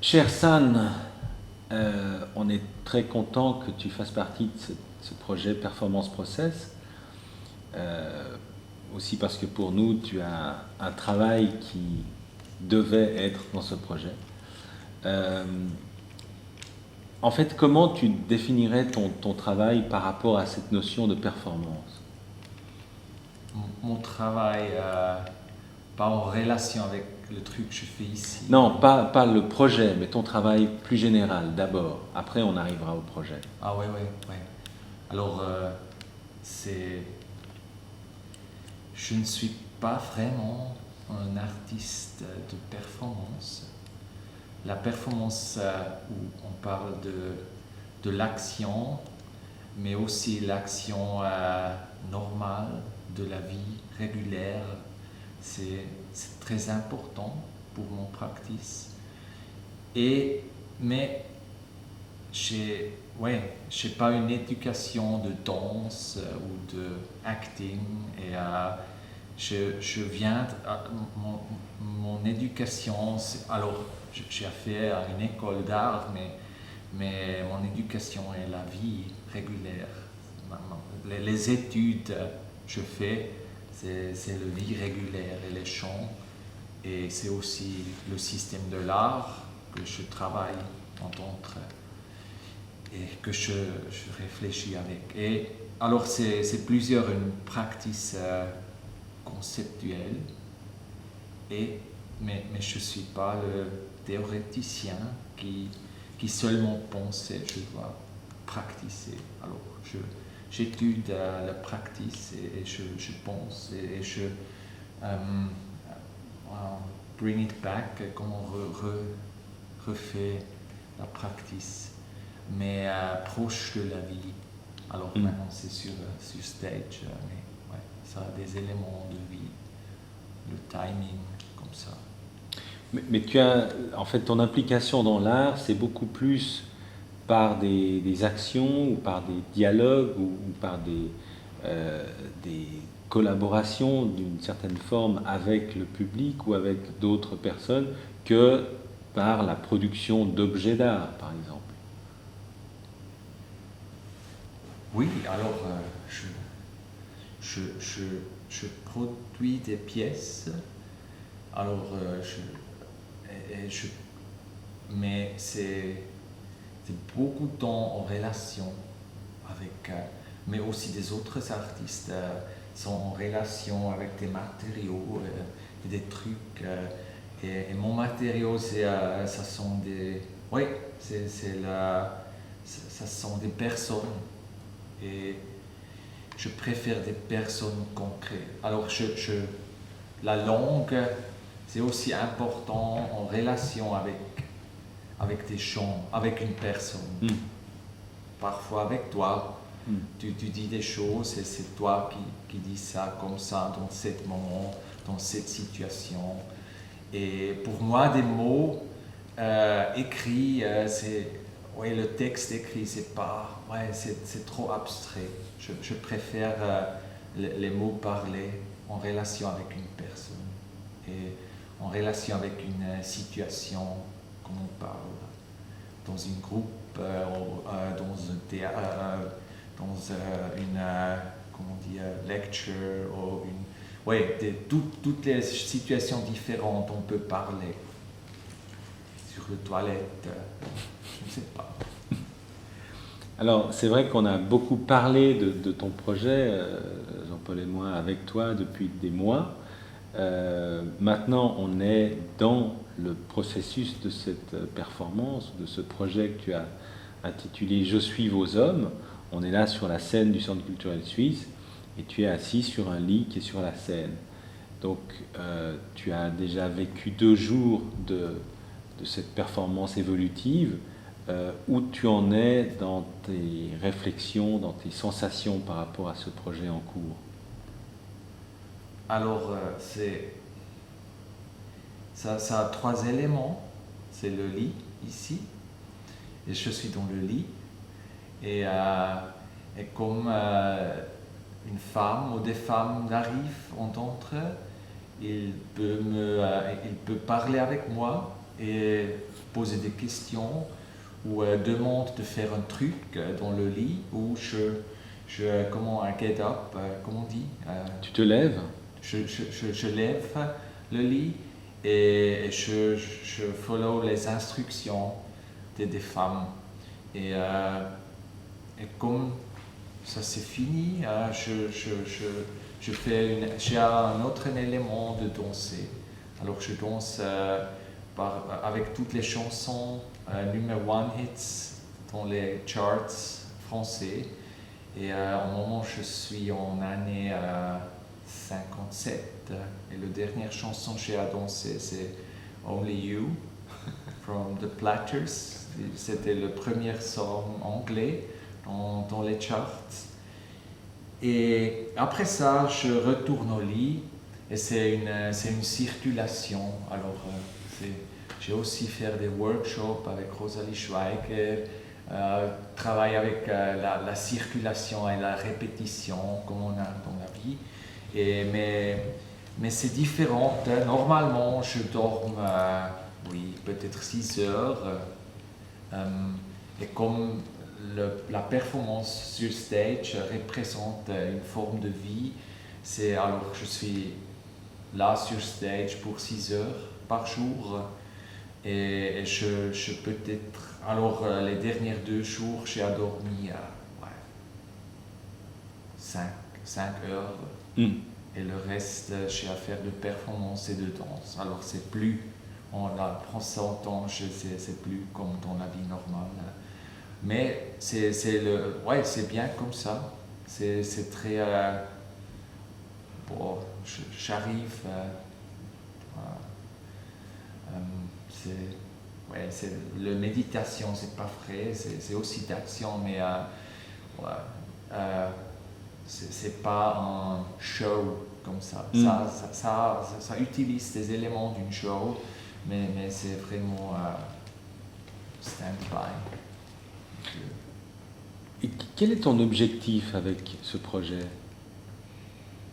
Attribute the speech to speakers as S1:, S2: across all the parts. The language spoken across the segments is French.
S1: Cher San, on est très content que tu fasses partie de ce projet Performance Process. Euh, Aussi parce que pour nous, tu as un travail qui devait être dans ce projet. Euh, En fait, comment tu définirais ton travail par rapport à cette notion de performance?
S2: Mon travail, pas en relation avec le truc que je fais ici,
S1: Non,
S2: mais...
S1: pas le projet, mais ton travail plus général d'abord. Après, on arrivera au projet.
S2: Ah ouais, ouais, ouais. Alors, c'est... Je ne suis pas vraiment un artiste de performance. La performance où on parle de l'action, mais aussi l'action normale de la vie régulière, c'est très important pour mon practice. Et, mais j'ai pas une éducation de danse ou de acting et je viens mon éducation, alors j'ai fait à une école d'art, mais mon éducation est la vie régulière. Les études que je fais, c'est la vie régulière et les chants, et c'est aussi le système de l'art que je travaille en tant que et que je réfléchis avec. Et alors c'est plusieurs une pratique conceptuelle, mais je ne suis pas le théoréticien qui seulement pense et je dois pratiquer. Alors j'étudie la pratique et je pense et je bring it back, comment refait la pratique, mais proche de la vie. Alors
S1: Mm.
S2: maintenant c'est sur stage, mais ouais, ça a des éléments de vie, le timing, comme ça.
S1: Mais tu as, en fait, ton implication dans l'art, c'est beaucoup plus par des actions ou par des dialogues ou par euh, des collaborations d'une certaine forme avec le public ou avec d'autres personnes que par la production d'objets d'art, par exemple.
S2: Oui, alors je, je, je produis des pièces, alors mais c'est beaucoup de temps en relation avec, mais aussi des autres artistes sont en relation avec des matériaux et des trucs. Et mon matériau, ça sont des, oui, c'est ça sont des personnes et je préfère des personnes concrètes. Alors la langue, c'est aussi important en relation avec des gens, avec une personne.
S1: Mm.
S2: Parfois avec toi,
S1: Mm.
S2: tu dis des choses et c'est toi qui dis ça comme ça dans ce moment, dans cette situation. Et pour moi, des mots écrits, ouais, le texte écrit, c'est pas, ouais, c'est trop abstrait. Je préfère les mots parlés en relation avec une personne et en relation avec une situation, comme on parle, dans une groupe, dans un théâtre, une, comment on dit, lecture ou une, ouais, toutes les situations différentes, on peut parler sur les toilettes, je ne sais pas.
S1: Alors, c'est vrai qu'on a beaucoup parlé de ton projet, Jean-Paul et moi, avec toi depuis des mois. Maintenant, on est dans le processus de cette performance, de ce projet que tu as intitulé Je suis vos hommes. On est là sur la scène du Centre culturel suisse et tu es assis sur un lit qui est sur la scène. Donc, tu as déjà vécu 2 jours de cette performance évolutive. Où tu en es dans tes réflexions, dans tes sensations par rapport à ce projet en cours?
S2: Alors, ça a trois éléments. C'est le lit ici, et je suis dans le lit. Et comme une femme ou des femmes arrivent, on entre, il peut parler avec moi et poser des questions ou demande de faire un truc dans le lit ou comment un get up, comment on dit
S1: Tu te lèves?
S2: Je lève le lit et je follow les instructions des femmes. Et comme ça c'est fini, j'ai un autre élément de danser. Alors je danse avec toutes les chansons numéro 1 hits dans les charts français. Et en moment, je suis en année 57. Et la dernière chanson que j'ai à danser, c'est Only You, from The Platters. C'était le premier song anglais dans les charts. Et après ça, je retourne au lit et c'est une circulation. Alors, j'ai aussi fait des workshops avec Rosalie Schweiger, travaille avec la circulation et la répétition comme on a dans la vie. Mais c'est différent. Normalement, je dors peut-être 6 heures. Et comme la performance sur stage représente une forme de vie, alors je suis là sur stage pour 6 heures par jour et je peut-être, alors les derniers 2 jours j'ai dormi 5 heures et le reste j'ai à faire de performance et de danse. Alors c'est plus, on prend son temps, c'est plus comme dans la vie normale. Mais c'est bien comme ça. C'est très. J'arrive. La méditation, c'est pas vrai, c'est aussi d'action, mais c'est pas un show comme ça. Ça utilise des éléments d'une show, mais c'est vraiment stand-by.
S1: Et quel est ton objectif avec ce projet?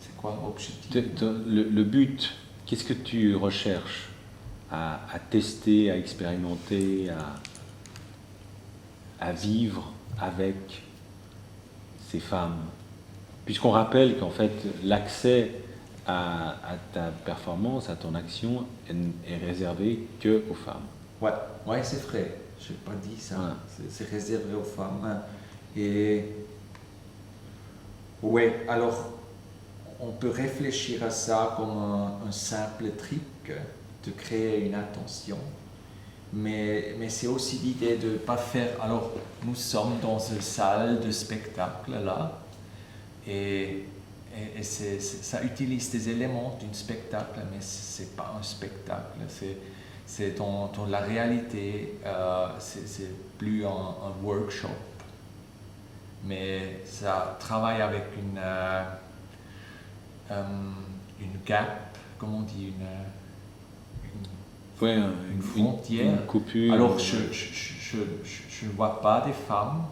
S2: C'est quoi l'objectif?
S1: Le but, qu'est-ce que tu recherches à tester, à expérimenter, à vivre avec ces femmes? Puisqu'on rappelle qu'en fait, l'accès à ta performance, à ton action, est réservé que aux femmes.
S2: Ouais, c'est vrai. Je n'ai pas dit ça.
S1: Voilà.
S2: C'est réservé aux femmes. Et ouais, alors on peut réfléchir à ça comme un simple truc de créer une attention. Mais c'est aussi l'idée de ne pas faire. Alors, nous sommes dans une salle de spectacle là, et ça utilise des éléments d'un spectacle, mais ce n'est pas un spectacle. C'est dans la réalité, c'est plus un workshop. Mais ça travaille avec une gap, comment on dit, une frontière.
S1: Une coupure.
S2: Alors, je ne vois pas des femmes,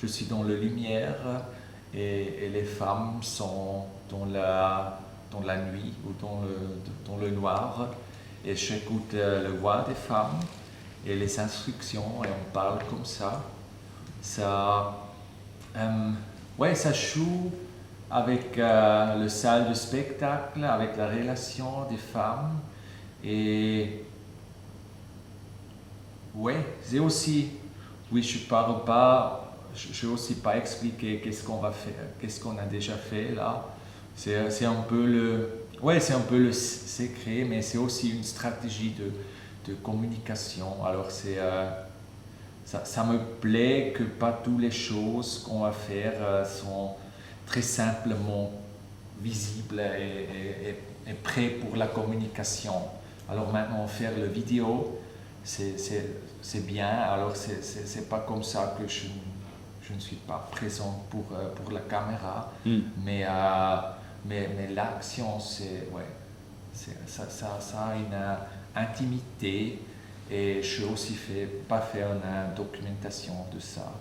S2: je suis dans la lumière et les femmes sont dans la nuit ou dans le noir. Et j'écoute la voix des femmes et les instructions et on parle comme ça. Ça joue avec le salle de spectacle, avec la relation des femmes. Et c'est aussi, je parle pas, je vais aussi pas expliquer qu'est-ce qu'on va faire, qu'est-ce qu'on a déjà fait là. C'est un peu le secret, mais c'est aussi une stratégie de communication. Alors ça me plaît que pas toutes les choses qu'on va faire sont très simplement visibles et prêtes pour la communication. Alors maintenant, faire la vidéo, c'est bien. Alors c'est pas comme ça que je ne suis pas présent pour la caméra, mais l'action, ça a une intimité. Et je aussi pas faire une documentation de ça.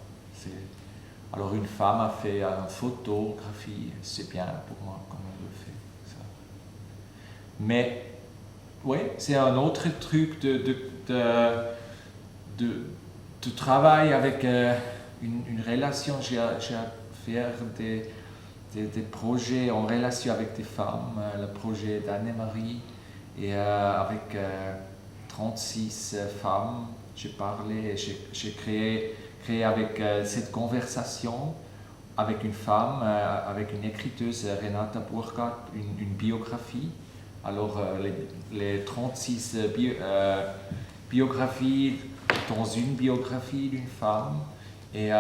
S2: Alors une femme a fait une photographie, c'est bien pour moi comment elle le fait. Ça. Mais Oui, c'est un autre truc de travail avec une relation. J'ai fait des projets en relation avec des femmes, le projet d'Anne-Marie, et avec 36 femmes, j'ai parlé, j'ai créé avec cette conversation avec une femme, avec une écriteuse, Renata Burkhardt, une biographie. Alors, les 36 biographies dans une biographie d'une femme. Et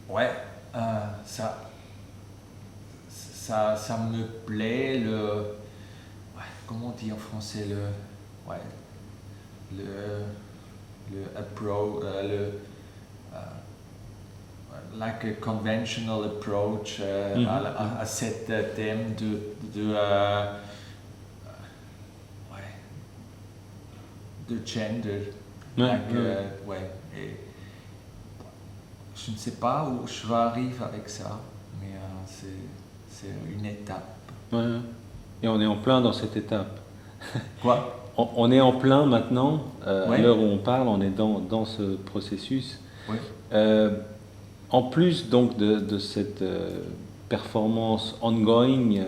S2: ouais, ça me plaît, comment on dit en français, le approach, like a conventional approach à cet thème de gender. Et je ne sais pas où je vais arriver avec ça, mais c'est une étape.
S1: Ouais. Et on est en plein dans cette étape.
S2: Quoi?
S1: On est en plein maintenant, à l'heure où on parle, on est dans ce processus.
S2: Oui.
S1: En plus donc de cette performance ongoing,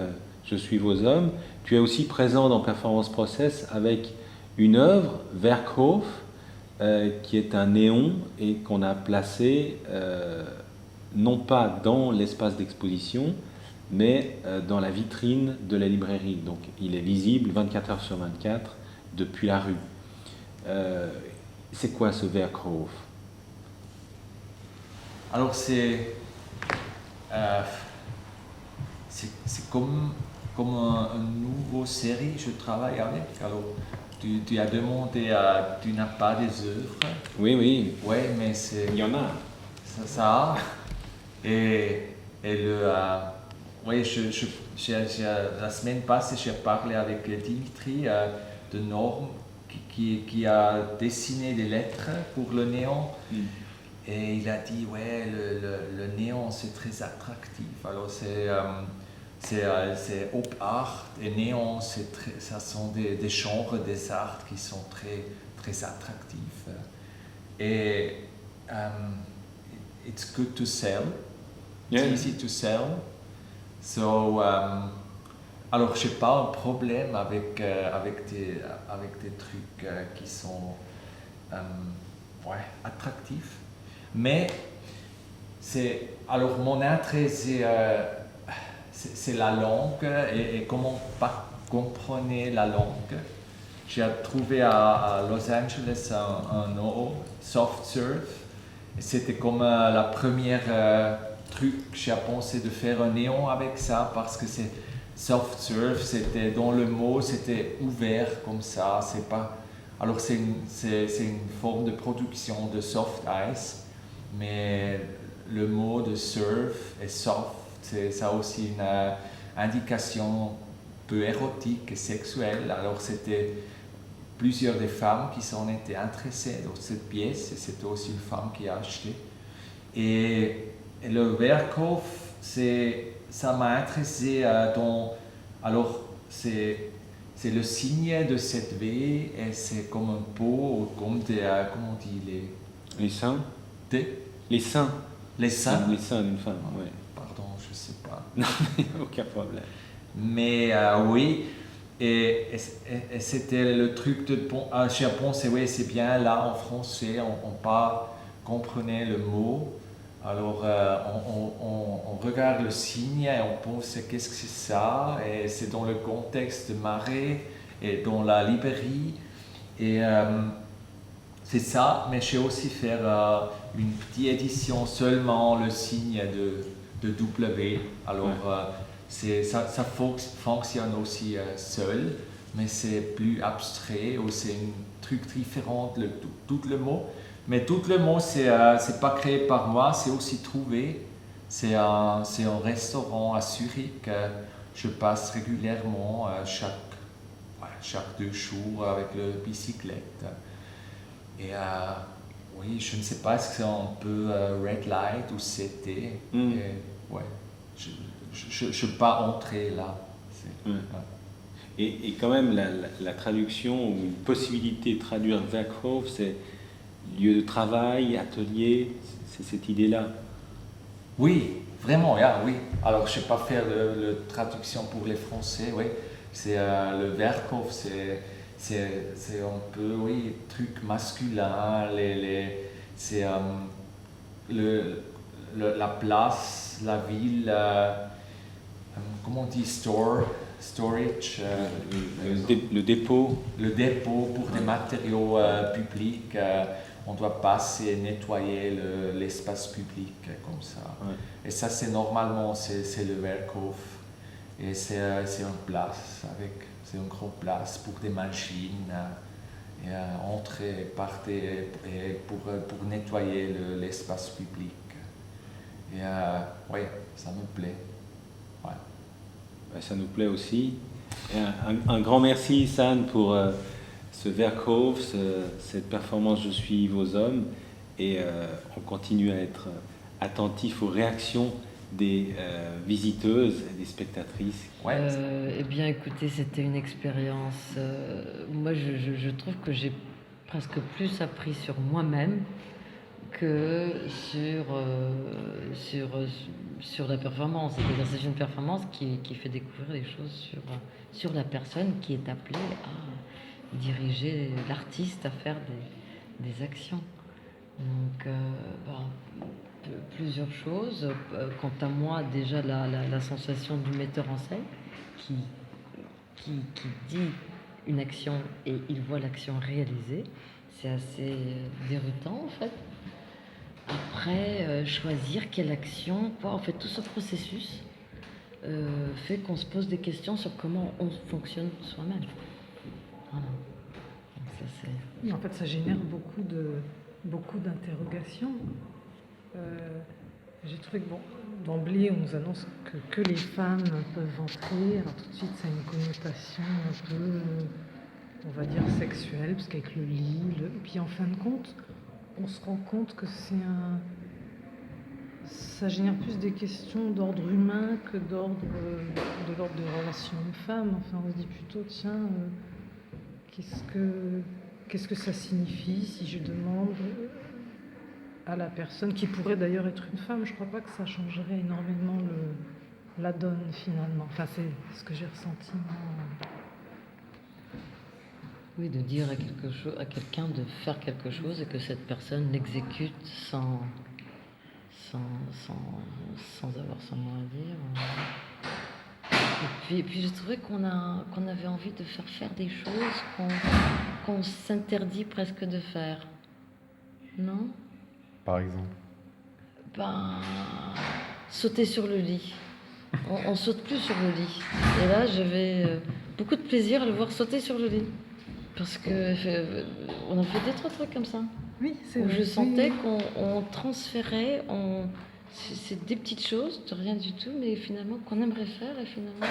S1: Je suis vos hommes, tu es aussi présent dans Performance Process avec une œuvre, Werkhof, qui est un néon et qu'on a placé non pas dans l'espace d'exposition, mais dans la vitrine de la librairie. Donc il est visible 24 heures sur 24 depuis la rue. C'est quoi ce Werkhof?
S2: Alors c'est comme une nouvelle série je travaille avec. Alors tu as demandé, tu n'as pas des œuvres.
S1: Oui.
S2: Oui, mais c'est...
S1: Il y en a.
S2: Ça. Et oui, la semaine passée, j'ai parlé avec Dimitri de Norme qui a dessiné des lettres pour le néon. Et il a dit, ouais, le néon, c'est très attractif. Alors, c'est op art et néon, ça sont des genres des arts qui sont très, très attractifs. Et it's good to sell.
S1: Yeah.
S2: It's easy to sell. So, alors, je n'ai pas un problème avec des trucs qui sont attractifs. Mais alors mon intérêt c'est la langue et comment comprendre la langue. J'ai trouvé à Los Angeles un soft surf. C'était comme la première truc que j'ai pensé de faire un néon avec ça parce que c'est soft surf, c'était dans le mot, c'était ouvert comme ça. C'est pas, alors c'est une forme de production de soft ice. Mais le mot de surf et soft, ça a aussi une indication peu érotique et sexuelle. Alors c'était plusieurs des femmes qui s'en étaient intéressées dans cette pièce et c'était aussi une femme qui a acheté. Et le Werkhof, ça m'a intéressé alors c'est le signe de cette V et c'est comme un pot, comme comment on dit
S1: les seins. Les seins.
S2: Les seins.
S1: Les seins d'une femme, oui.
S2: Pardon, je ne sais pas.
S1: Non, aucun problème.
S2: Mais oui, et c'était le truc de... j'ai pensé, oui, c'est bien, là en français, on pas comprenait le mot. Alors on regarde le signe et on pense, qu'est-ce que c'est ça? Et c'est dans le contexte de marée et dans la librairie. Et... c'est ça, mais j'ai aussi fait une petite édition seulement le signe de W. Alors ça fonctionne aussi seul, mais c'est plus abstrait ou c'est un truc différent tout le mot. Mais tout le mot c'est pas créé par moi, c'est aussi trouvé. C'est un restaurant à Zurich. Je passe régulièrement chaque 2 jours avec la bicyclette. Et oui, je ne sais pas, est-ce que c'est un peu red light ou CT. Ouais, je ne peux pas entrer là.
S1: Et quand même, la traduction, ou une possibilité de traduire Werkhof, c'est lieu de travail, atelier, c'est cette idée-là.
S2: Oui, vraiment, oui. Alors, je ne sais pas faire la traduction pour les Français, oui. C'est le Werkhof, c'est un peu, oui, truc masculin, c'est la place, la ville, comment on dit, storage,
S1: le dépôt.
S2: Le dépôt pour des matériaux publics. On doit passer et nettoyer l'espace public comme ça.
S1: Ouais.
S2: Et ça, c'est normalement, c'est le Werkhof. Et c'est une place, c'est une grande place pour des machines. Et entrer, partir, et pour nettoyer l'espace public. Et oui, ça me plaît. Ouais.
S1: Ben, ça nous plaît aussi. Et un grand merci, San, pour ce Werkhof, cette performance Je suis vos hommes. Et on continue à être attentif aux réactions des visiteuses et des spectatrices.
S2: Ouais.
S3: Eh bien, écoutez, c'était une expérience. Moi, je trouve que j'ai presque plus appris sur moi-même que sur la performance. C'est-à-dire, c'est une performance qui fait découvrir des choses sur la personne qui est appelée à diriger l'artiste à faire des actions. Donc, plusieurs choses. Quant à moi, déjà la sensation du metteur en scène qui dit une action et il voit l'action réalisée, c'est assez déroutant en fait. Après, choisir quelle action, en fait tout ce processus fait qu'on se pose des questions sur comment on fonctionne soi-même. Voilà. Donc ça, c'est...
S4: En fait, ça génère beaucoup d'interrogations. J'ai trouvé que d'emblée, on nous annonce que les femmes peuvent entrer. Alors tout de suite, ça a une connotation un peu, on va dire, sexuelle, parce qu'avec le lit, et puis en fin de compte, on se rend compte que ça génère plus des questions d'ordre humain que de l'ordre de relation homme-femme. Enfin, on se dit plutôt, tiens, qu'est-ce que ça signifie si je demande à la personne, qui pourrait d'ailleurs être une femme, je crois pas que ça changerait énormément la donne finalement. Enfin, c'est ce que j'ai ressenti.
S3: Oui, de dire à quelqu'un de faire quelque chose et que cette personne l'exécute sans avoir son mot à dire. Et puis je trouvais qu'on avait envie de faire des choses qu'on s'interdit presque de faire. Non ?
S5: Par exemple?
S3: Sauter sur le lit. On saute plus sur le lit. Et là, j'avais beaucoup de plaisir à le voir sauter sur le lit. Parce que on a fait des trucs comme ça.
S4: Oui, c'est
S3: où
S4: vrai.
S3: Je sentais qu'on transférait, c'est des petites choses, de rien du tout, mais finalement qu'on aimerait faire et finalement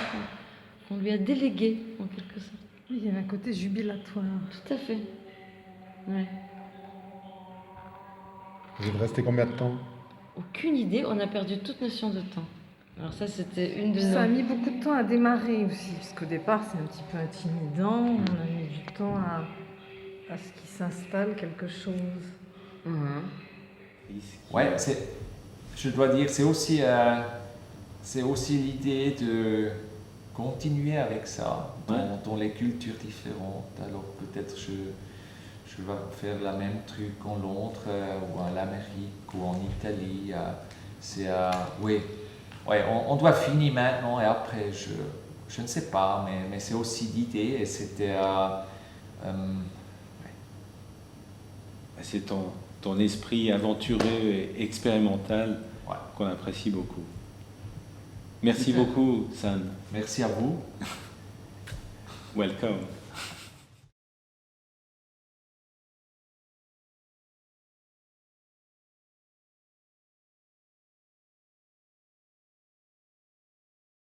S3: qu'on lui a délégué en quelque sorte.
S4: Oui, il y a un côté jubilatoire.
S3: Tout à fait. Ouais.
S5: Vous êtes resté combien de temps?
S3: Aucune idée, on a perdu toute notion de temps. Alors ça, c'était une de nos...
S4: Ça a mis beaucoup de temps à démarrer aussi, parce qu'au départ, c'est un petit peu intimidant. On a mis du temps à ce qu'il s'installe quelque chose.
S2: Ouais, je dois dire, c'est aussi l'idée de continuer avec ça dans les cultures différentes. Alors peut-être je vais faire la même truc en Londres ou en Amérique ou en Italie. On doit finir maintenant et après je ne sais pas, mais c'est aussi l'idée et c'était
S1: C'est ton esprit aventureux et expérimental qu'on apprécie beaucoup. Merci beaucoup, San.
S2: Merci à vous.
S1: Welcome.